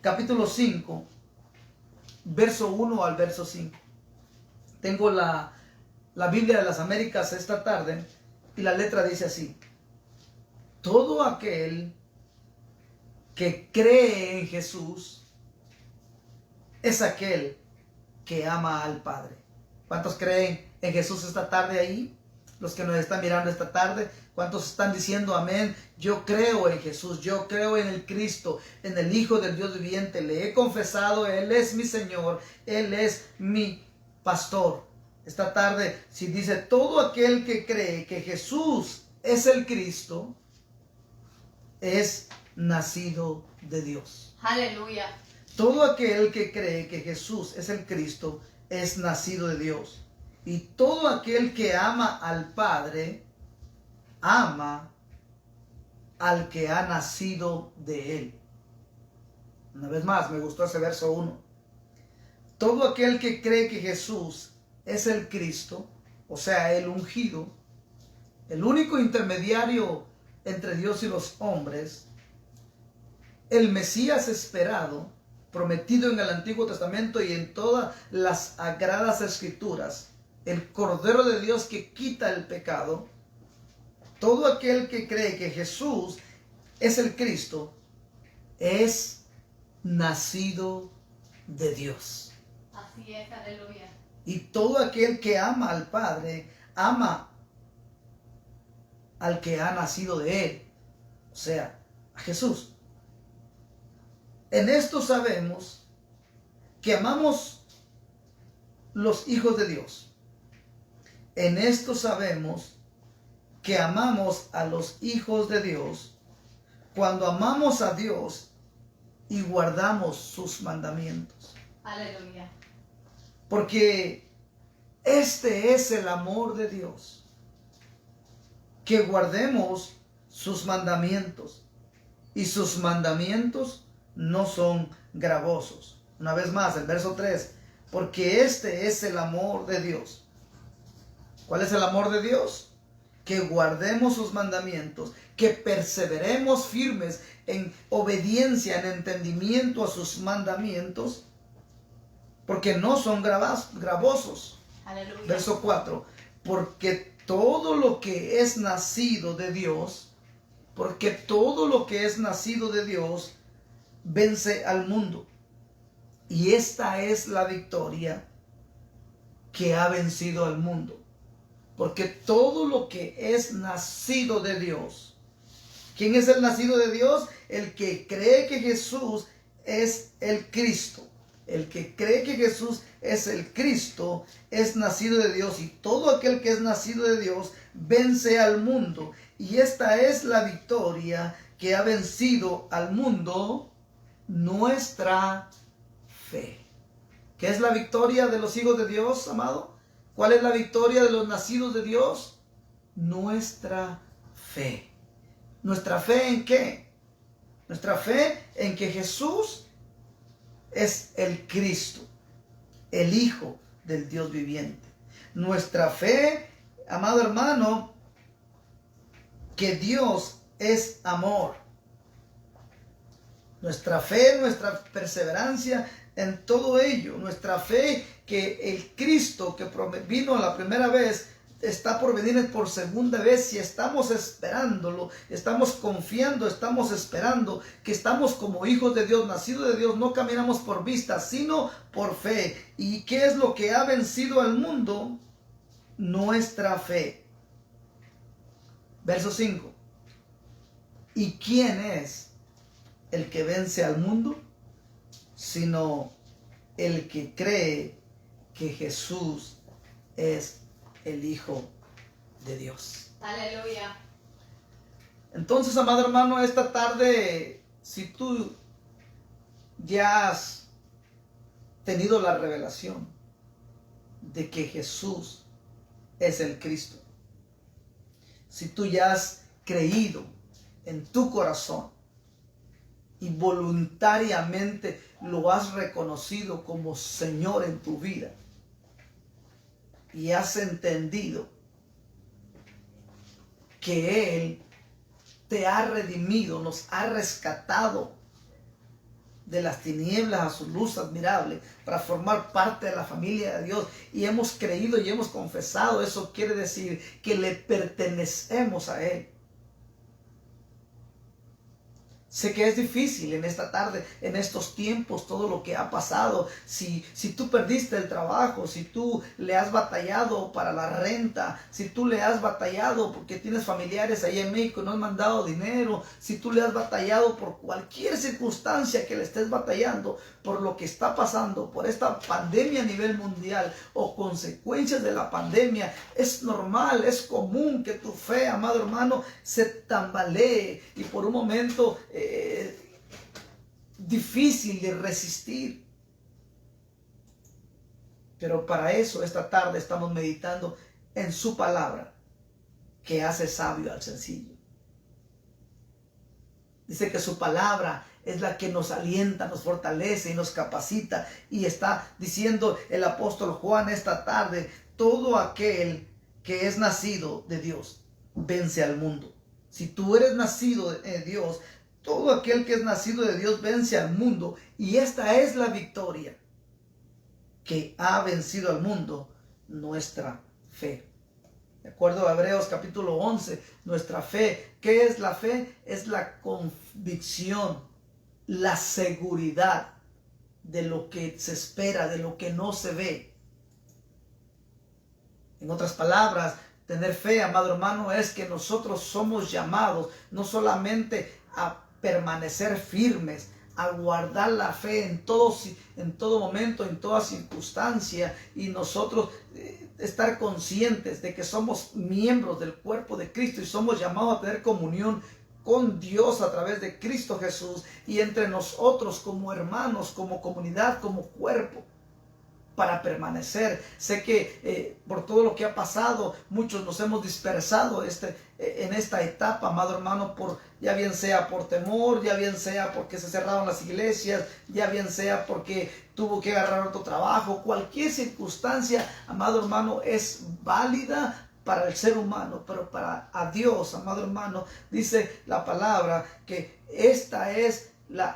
capítulo 5, verso 1 al verso 5. Tengo la Biblia de las Américas esta tarde y la letra dice así: todo aquel que cree en Jesús es aquel que ama al Padre. ¿Cuántos creen en Jesús esta tarde ahí? Los que nos están mirando esta tarde, ¿cuántos están diciendo amén? Yo creo en Jesús, yo creo en el Cristo, en el Hijo del Dios viviente. Le he confesado, Él es mi Señor, Él es mi pastor. Esta tarde, si dice todo aquel que cree que Jesús es el Cristo, es nacido de Dios. Aleluya. Todo aquel que cree que Jesús es el Cristo es nacido de Dios. Y todo aquel que ama al Padre, ama al que ha nacido de Él. Una vez más, me gustó ese verso 1. Todo aquel que cree que Jesús es el Cristo, o sea, el ungido, el único intermediario entre Dios y los hombres, el Mesías esperado, prometido en el Antiguo Testamento y en todas las sagradas escrituras, el Cordero de Dios que quita el pecado. Todo aquel que cree que Jesús es el Cristo es nacido de Dios. Así es, aleluya. Y todo aquel que ama al Padre, ama al que ha nacido de Él, o sea, a Jesús. En esto sabemos que amamos los hijos de Dios. En esto sabemos que amamos a los hijos de Dios cuando amamos a Dios y guardamos sus mandamientos. Aleluya. Porque este es el amor de Dios, que guardemos sus mandamientos, y sus mandamientos no son gravosos. Una vez más, el verso 3, porque este es el amor de Dios. ¿Cuál es el amor de Dios? Que guardemos sus mandamientos, que perseveremos firmes en obediencia, en entendimiento a sus mandamientos, porque no son gravosos. Aleluya. Verso 4, porque todo lo que es nacido de Dios, porque todo lo que es nacido de Dios vence al mundo. Y esta es la victoria que ha vencido al mundo. Porque todo lo que es nacido de Dios. ¿Quién es el nacido de Dios? El que cree que Jesús es el Cristo. El que cree que Jesús es el Cristo es nacido de Dios. Y todo aquel que es nacido de Dios vence al mundo. Y esta es la victoria que ha vencido al mundo, nuestra fe. ¿Qué es la victoria de los hijos de Dios, amado? ¿Cuál es la victoria de los nacidos de Dios? Nuestra fe. ¿Nuestra fe en qué? Nuestra fe en que Jesús es el Cristo, el Hijo del Dios viviente. Nuestra fe, amado hermano, que Dios es amor. Nuestra fe, nuestra perseverancia en todo ello. Nuestra fe que el Cristo que vino la primera vez está por venir por segunda vez, y estamos esperándolo, estamos confiando, estamos esperando que estamos como hijos de Dios, nacidos de Dios. No caminamos por vista, sino por fe. ¿Y qué es lo que ha vencido al mundo? Nuestra fe. Verso 5. ¿Y quién es el que vence al mundo? Sino el que cree que Jesús es el Hijo de Dios. Aleluya. Entonces, amado hermano, esta tarde, si tú ya has tenido la revelación de que Jesús es el Cristo, si tú ya has creído en tu corazón y voluntariamente lo has reconocido como Señor en tu vida, y has entendido que Él te ha redimido, nos ha rescatado de las tinieblas a su luz admirable, para formar parte de la familia de Dios. Y hemos creído y hemos confesado. Eso quiere decir que le pertenecemos a Él. Sé que es difícil en esta tarde, en estos tiempos, todo lo que ha pasado. Si tú perdiste el trabajo, si tú le has batallado para la renta, si tú le has batallado porque tienes familiares allá en México y no han mandado dinero, si tú le has batallado por cualquier circunstancia que le estés batallando, por lo que está pasando, por esta pandemia a nivel mundial o consecuencias de la pandemia, es normal, es común que tu fe, amado hermano, se tambalee y por un momento difícil de resistir. Pero para eso esta tarde estamos meditando en su palabra, que hace sabio al sencillo. Dice que su palabra es la que nos alienta, nos fortalece y nos capacita. Y está diciendo el apóstol Juan esta tarde: todo aquel que es nacido de Dios vence al mundo. Si tú eres nacido de Dios, todo aquel que es nacido de Dios vence al mundo. Y esta es la victoria que ha vencido al mundo: nuestra fe. De acuerdo a Hebreos capítulo 11, nuestra fe, ¿qué es la fe? Es la convicción, la seguridad de lo que se espera, de lo que no se ve. En otras palabras, tener fe, amado hermano, es que nosotros somos llamados no solamente a permanecer firmes, a guardar la fe en todo momento, en toda circunstancia, y nosotros estar conscientes de que somos miembros del cuerpo de Cristo y somos llamados a tener comunión con Dios a través de Cristo Jesús, y entre nosotros como hermanos, como comunidad, como cuerpo, para permanecer. Sé que por todo lo que ha pasado, muchos nos hemos dispersado en esta etapa, amado hermano, ya bien sea por temor, ya bien sea porque se cerraron las iglesias, ya bien sea porque tuvo que agarrar otro trabajo. Cualquier circunstancia, amado hermano, es válida para el ser humano, pero para a Dios, amado hermano, dice la palabra que esta es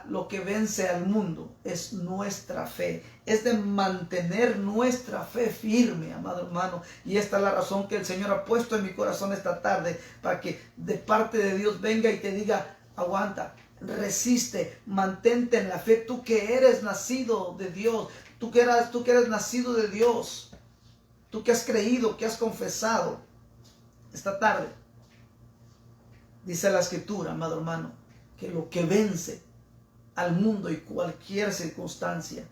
lo que vence al mundo, es nuestra fe, es de mantener nuestra fe firme, amado hermano. Y esta es la razón que el Señor ha puesto en mi corazón esta tarde, para que de parte de Dios venga y te diga: aguanta, resiste, mantente en la fe, tú que eres nacido de Dios, tú que eres nacido de Dios, tú que has creído, que has confesado. Esta tarde dice la Escritura, amado hermano, que lo que vence al mundo y cualquier circunstancia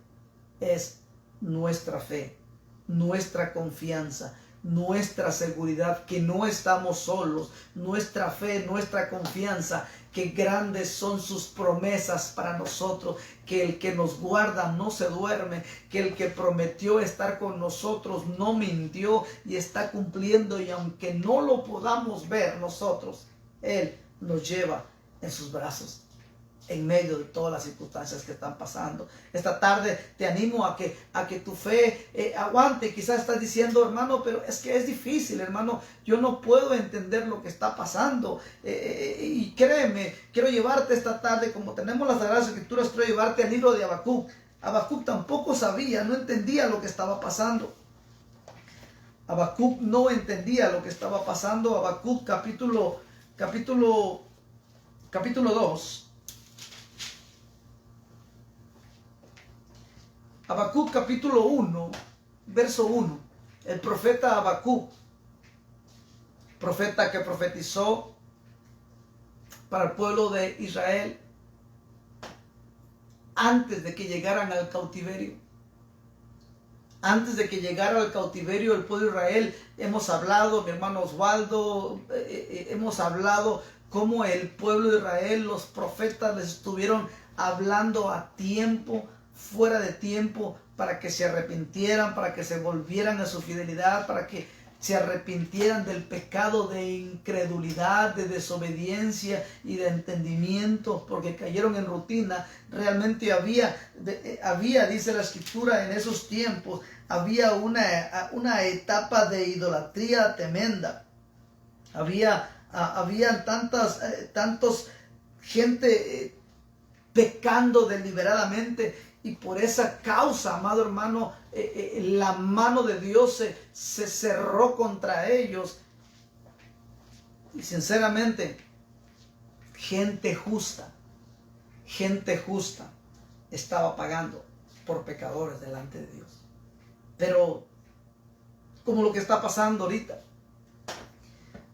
es nuestra fe, nuestra confianza, nuestra seguridad, que no estamos solos, nuestra fe, nuestra confianza, que grandes son sus promesas para nosotros, que el que nos guarda no se duerme, que el que prometió estar con nosotros no mintió y está cumpliendo, y aunque no lo podamos ver nosotros, Él nos lleva en sus brazos en medio de todas las circunstancias que están pasando. Esta tarde te animo a que tu fe aguante. Quizás estás diciendo: hermano, pero es que es difícil, hermano, yo no puedo entender lo que está pasando. Y créeme, quiero llevarte esta tarde, como tenemos las Sagradas Escrituras, quiero llevarte al libro de Habacuc. Habacuc tampoco sabía, no entendía lo que estaba pasando. Habacuc no entendía lo que estaba pasando. Habacuc capítulo 2. Habacuc capítulo 1, verso 1. El profeta Habacuc, profeta que profetizó para el pueblo de Israel antes de que llegaran al cautiverio. Antes de que llegara al cautiverio el pueblo de Israel, hemos hablado, mi hermano Osvaldo, hemos hablado cómo el pueblo de Israel, los profetas les estuvieron hablando a tiempo, fuera de tiempo, para que se arrepintieran, para que se volvieran a su fidelidad, para que se arrepintieran del pecado de incredulidad, de desobediencia y de entendimiento, porque cayeron en rutina. Realmente había, dice la Escritura, en esos tiempos había una etapa de idolatría tremenda. Había tantos gente pecando deliberadamente. Y por esa causa, amado hermano, la mano de Dios se cerró contra ellos. Y sinceramente, gente justa estaba pagando por pecadores delante de Dios. Pero como lo que está pasando ahorita,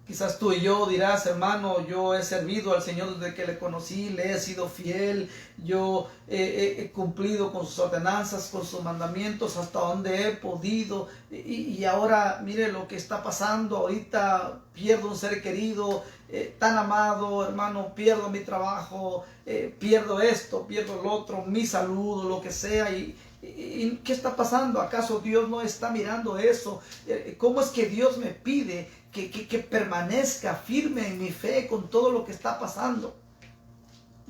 quizás tú y yo dirás, hermano, yo he servido al Señor desde que le conocí, le he sido fiel, yo he cumplido con sus ordenanzas, con sus mandamientos hasta donde he podido, y ahora mire lo que está pasando, ahorita pierdo un ser querido, tan amado, hermano, pierdo mi trabajo, pierdo esto, pierdo lo otro, mi salud, lo que sea, ¿y qué está pasando? ¿Acaso Dios no está mirando eso? ¿Cómo es que Dios me pide que permanezca firme en mi fe con todo lo que está pasando?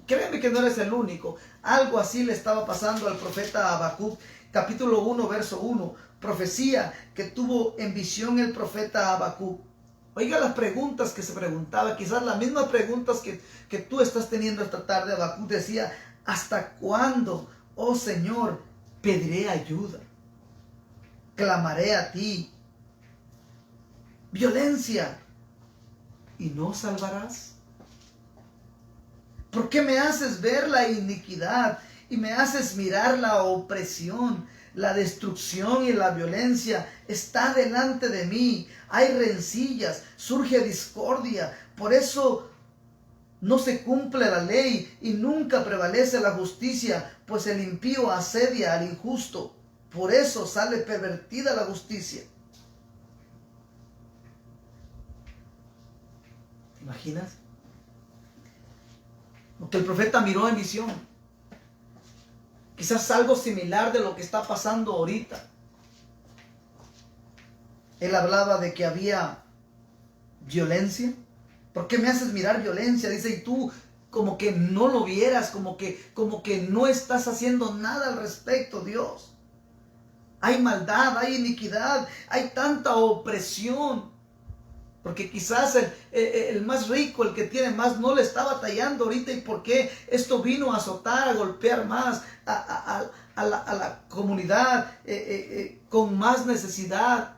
Créeme que no eres el único. Algo así le estaba pasando al profeta Habacuc, capítulo 1, verso 1. Profecía que tuvo en visión el profeta Habacuc. Oiga las preguntas que se preguntaba, quizás las mismas preguntas que tú estás teniendo esta tarde. Habacuc decía, ¿hasta cuándo, oh Señor, pediré ayuda? Clamaré a ti. Violencia, ¿y no salvarás? ¿Por qué me haces ver la iniquidad y me haces mirar la opresión? La destrucción y la violencia está delante de mí. Hay rencillas, surge discordia. Por eso no se cumple la ley y nunca prevalece la justicia, pues el impío asedia al injusto. Por eso sale pervertida la justicia. ¿Te imaginas? Lo que el profeta miró en visión. Quizás algo similar de lo que está pasando ahorita. Él hablaba de que había violencia. ¿Por qué me haces mirar violencia? Dice, y tú como que no lo vieras, como que no estás haciendo nada al respecto, Dios. Hay maldad, hay iniquidad, hay tanta opresión. Porque quizás el más rico, el que tiene más, no le está batallando ahorita. ¿Y por qué esto vino a azotar, a golpear más a la comunidad con más necesidad?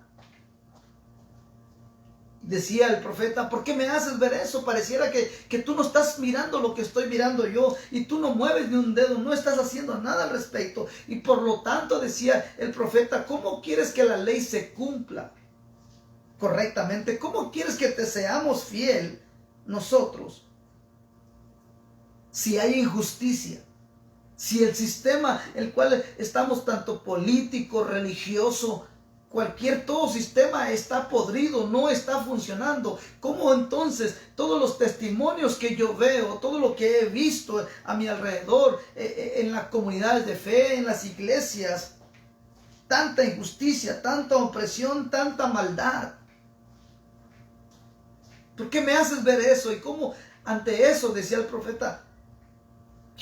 Decía el profeta, ¿por qué me haces ver eso? Pareciera que tú no estás mirando lo que estoy mirando yo, y tú no mueves ni un dedo, no estás haciendo nada al respecto. Y por lo tanto, decía el profeta, ¿cómo quieres que la ley se cumpla correctamente? ¿Cómo quieres que te seamos fiel nosotros si hay injusticia? Si el sistema el cual estamos, tanto político, religioso, todo sistema está podrido, no está funcionando. ¿Cómo entonces todos los testimonios que yo veo, todo lo que he visto a mi alrededor, en las comunidades de fe, en las iglesias, tanta injusticia, tanta opresión, tanta maldad? ¿Por qué me haces ver eso? Y cómo ante eso, decía el profeta,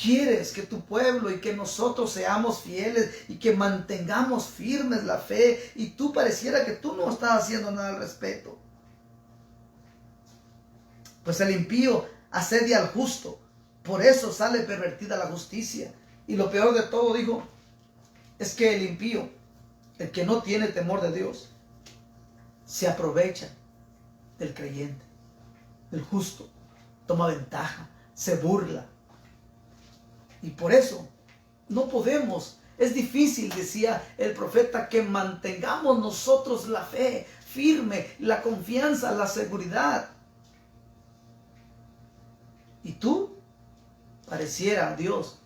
quieres que tu pueblo y que nosotros seamos fieles y que mantengamos firmes la fe, y tú pareciera que tú no estás haciendo nada al respecto. Pues el impío asedia al justo, por eso sale pervertida la justicia. Y lo peor de todo, dijo, es que el impío, el que no tiene temor de Dios, se aprovecha del creyente. El justo toma ventaja, se burla. Y por eso no podemos, es difícil, decía el profeta, que mantengamos nosotros la fe firme, la confianza, la seguridad. Y tú, pareciera, Dios,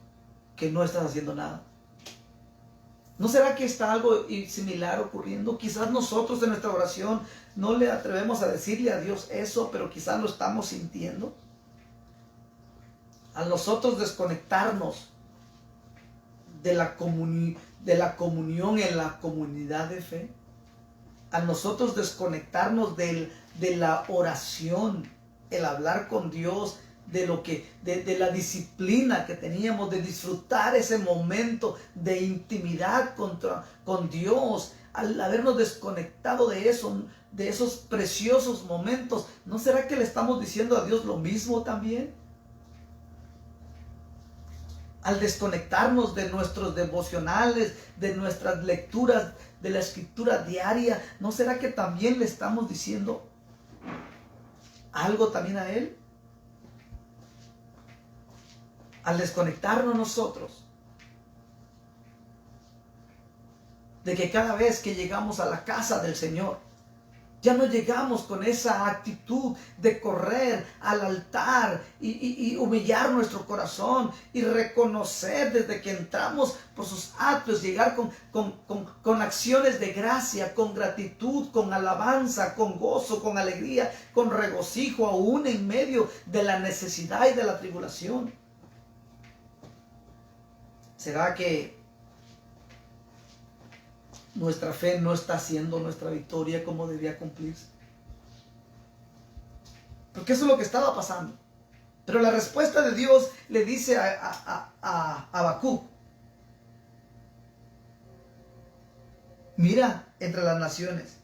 que no estás haciendo nada. ¿No será que está algo similar ocurriendo? Quizás nosotros en nuestra oración no le atrevemos a decirle a Dios eso, pero quizás lo estamos sintiendo. A nosotros desconectarnos de la comunión en la comunidad de fe, a nosotros desconectarnos de la oración, el hablar con Dios, de la disciplina que teníamos, de disfrutar ese momento de intimidad con Dios, al habernos desconectado de eso, de esos preciosos momentos. ¿No será que le estamos diciendo a Dios lo mismo también? al desconectarnos de nuestros devocionales, de nuestras lecturas, de la escritura diaria, ¿no será que también le estamos diciendo algo también a Él? Al desconectarnos nosotros, de que cada vez que llegamos a la casa del Señor, ya no llegamos con esa actitud de correr al altar y humillar nuestro corazón y reconocer desde que entramos por sus actos, llegar con acciones de gracia, con gratitud, con alabanza, con gozo, con alegría, con regocijo, aún en medio de la necesidad y de la tribulación. ¿Será que nuestra fe no está haciendo nuestra victoria como debía cumplirse? Porque eso es lo que estaba pasando. Pero la respuesta de Dios le dice a Habacuc: mira entre las naciones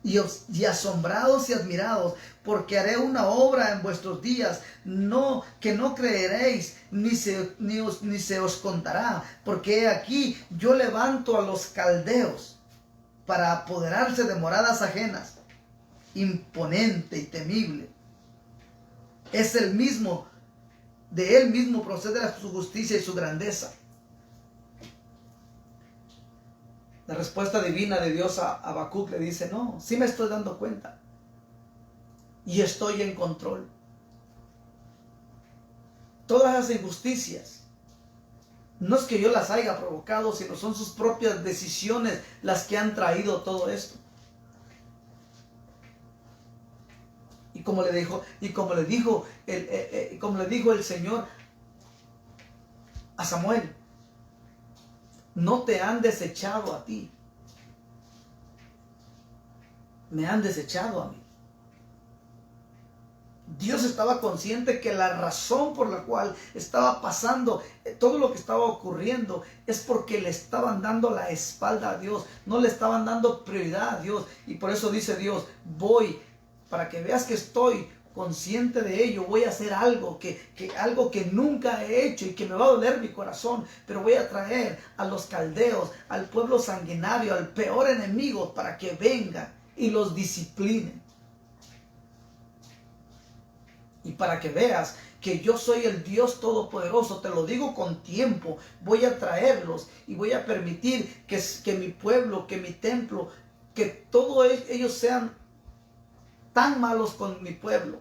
y asombrados y admirados, porque haré una obra en vuestros días, que no creeréis, ni se os contará, porque he aquí yo levanto a los caldeos para apoderarse de moradas ajenas, imponente y temible. Es de él mismo procede su justicia y su grandeza. La respuesta divina de Dios a Habacuc le dice: no, sí me estoy dando cuenta y estoy en control. Todas las injusticias, no es que yo las haya provocado, sino son sus propias decisiones las que han traído todo esto. Y como le dijo el Señor a Samuel: no te han desechado a ti, me han desechado a mí. Dios estaba consciente que la razón por la cual estaba pasando todo lo que estaba ocurriendo es porque le estaban dando la espalda a Dios, no le estaban dando prioridad a Dios. Y por eso dice Dios: voy, para que veas que estoy consciente de ello, voy a hacer algo que nunca he hecho y que me va a doler mi corazón, pero voy a traer a los caldeos, al pueblo sanguinario, al peor enemigo, para que venga y los discipline. Y para que veas que yo soy el Dios Todopoderoso, te lo digo con tiempo, voy a traerlos y voy a permitir que mi pueblo, que mi templo, que todos ellos sean tan malos con mi pueblo,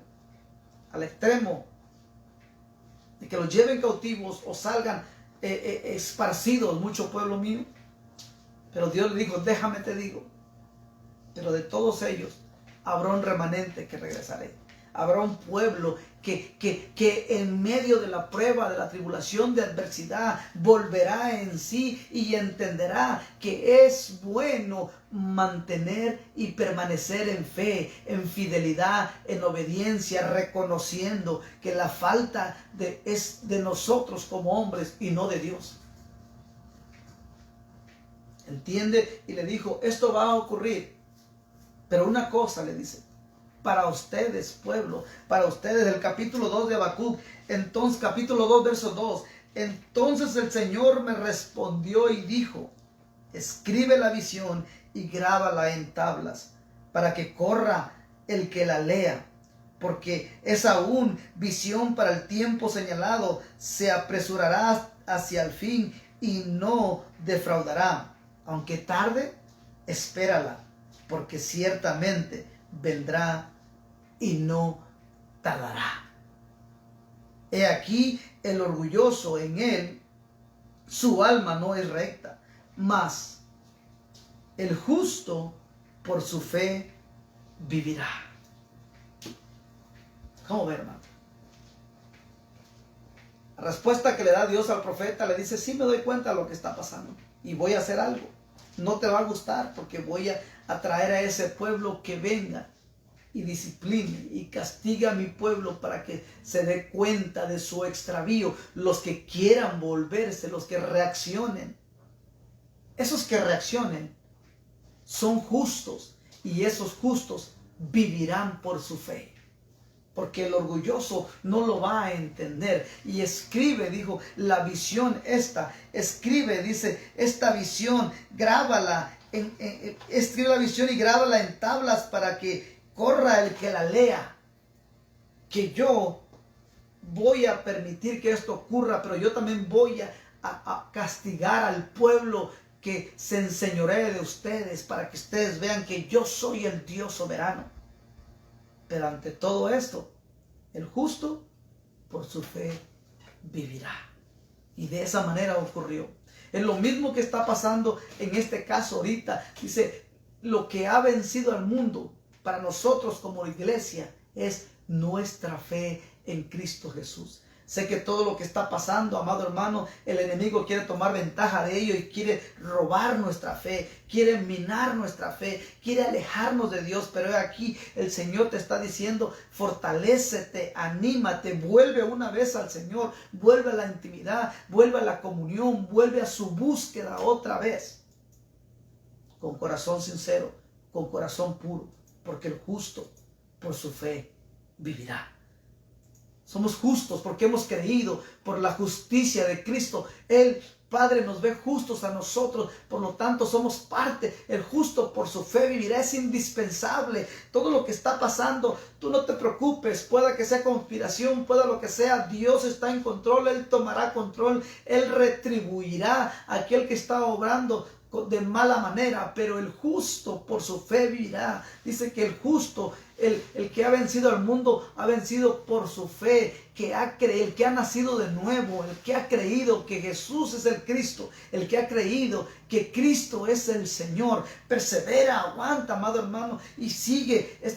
al extremo de que los lleven cautivos o salgan esparcidos mucho pueblo mío. Pero Dios le dijo: déjame te digo, pero de todos ellos habrá un remanente que regresaré. Habrá un pueblo que en medio de la prueba, de la tribulación, de adversidad, volverá en sí y entenderá que es bueno mantener y permanecer en fe, en fidelidad, en obediencia, reconociendo que la falta es de nosotros como hombres y no de Dios. ¿Entiende? Y le dijo: esto va a ocurrir, pero una cosa le dice: para ustedes, pueblo, para ustedes. El capítulo 2 de Habacuc, entonces, capítulo 2, verso 2. Entonces el Señor me respondió y dijo: escribe la visión y grábala en tablas, para que corra el que la lea, porque es aún visión para el tiempo señalado, se apresurará hacia el fin y no defraudará. Aunque tarde, espérala, porque ciertamente vendrá y no tardará. He aquí el orgulloso, en él su alma no es recta, mas el justo por su fe vivirá. ¿Cómo ver, hermano? La respuesta que le da Dios al profeta, le dice: sí me doy cuenta de lo que está pasando y voy a hacer algo. No te va a gustar, porque voy a traer a ese pueblo que venga y discipline y castiga a mi pueblo para que se dé cuenta de su extravío. Los que quieran volverse, los que reaccionen, esos que reaccionen son justos, y esos justos vivirán por su fe. porque el orgulloso no lo va a entender. Y escribe, dijo, la visión esta, escribe, dice, esta visión, grábala, escribe la visión y grábala en tablas para que corra el que la lea. Que yo voy a permitir que esto ocurra, pero yo también voy a castigar al pueblo que se enseñoree de ustedes, para que ustedes vean que yo soy el Dios soberano. Pero ante todo esto, el justo por su fe vivirá. Y de esa manera ocurrió. Es lo mismo que está pasando en este caso ahorita. Dice, lo que ha vencido al mundo para nosotros como iglesia es nuestra fe en Cristo Jesús. Sé que todo lo que está pasando, amado hermano, el enemigo quiere tomar ventaja de ello y quiere robar nuestra fe, quiere minar nuestra fe, quiere alejarnos de Dios. Pero aquí el Señor te está diciendo, fortalécete, anímate, vuelve una vez al Señor, vuelve a la intimidad, vuelve a la comunión, vuelve a su búsqueda otra vez. Con corazón sincero, con corazón puro, porque el justo por su fe vivirá. Somos justos porque hemos creído por la justicia de Cristo. El Padre nos ve justos a nosotros, por lo tanto somos parte. El justo por su fe vivirá, es indispensable. Todo lo que está pasando, tú no te preocupes, pueda que sea conspiración, pueda lo que sea, Dios está en control, Él tomará control, Él retribuirá a aquel que está obrando de mala manera, pero el justo por su fe vivirá. Dice que el justo, el que ha vencido al mundo, ha vencido por su fe, el que ha nacido de nuevo, el que ha creído que Jesús es el Cristo, el que ha creído que Cristo es el Señor. Persevera, aguanta, amado hermano, y sigue esta